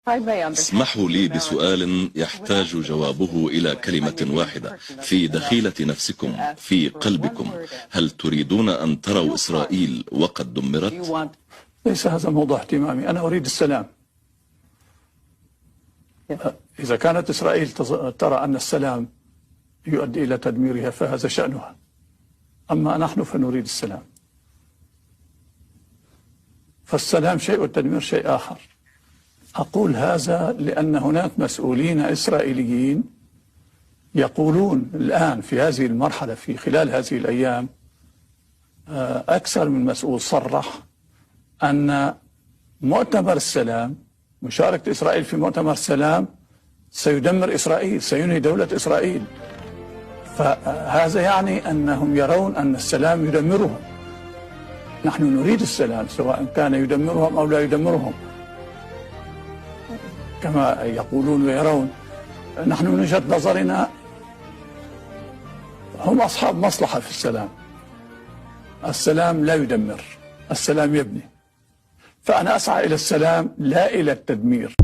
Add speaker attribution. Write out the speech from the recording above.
Speaker 1: اسمحوا لي بسؤال يحتاج جوابه إلى كلمة واحدة. في دخيلة نفسكم، في قلبكم، هل تريدون أن تروا إسرائيل وقد دمرت؟
Speaker 2: ليس هذا موضوع اهتمامي. أنا أريد السلام. إذا كانت إسرائيل ترى أن السلام يؤدي إلى تدميرها فهذا شأنها، أما نحن فنريد السلام. فالسلام شيء والتدمير شيء آخر. أقول هذا لأن هناك مسؤولين إسرائيليين يقولون الآن في هذه المرحلة، في خلال هذه الأيام، أكثر من مسؤول صرح أن مؤتمر السلام، مشاركة إسرائيل في مؤتمر السلام، سيدمر إسرائيل، سينهي دولة إسرائيل. فهذا يعني أنهم يرون أن السلام يدمرهم. نحن نريد السلام سواء كان يدمرهم أو لا يدمرهم كما يقولون ويرون. نحن من وجهة نظرنا هم أصحاب مصلحة في السلام. السلام لا يدمر، السلام يبني. فأنا أسعى إلى السلام لا إلى التدمير.